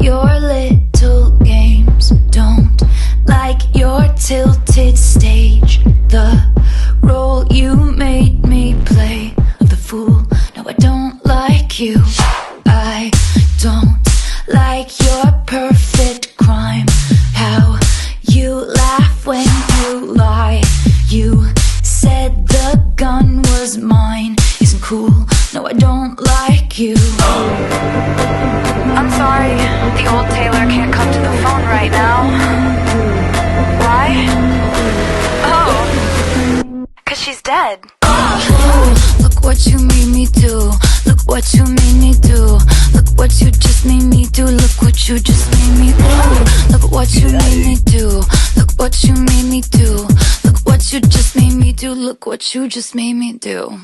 your little games, don't like your tilted stage. The role you made me play of the fool, no I don't like you. I don't like your perfect crime, how you laugh when you lie. You said the gun was mine, isn't cool, no I don't like you. I'm sorry, the old Taylor can't come to the phone right now. Why? Oh, 'cause she's dead. Look what you made me do. Look what you made me do. Look what you just made me do. Look what you just made me do. Look what you made me do. Look what you made me do. Look what you just made me do. Look what you just made me do.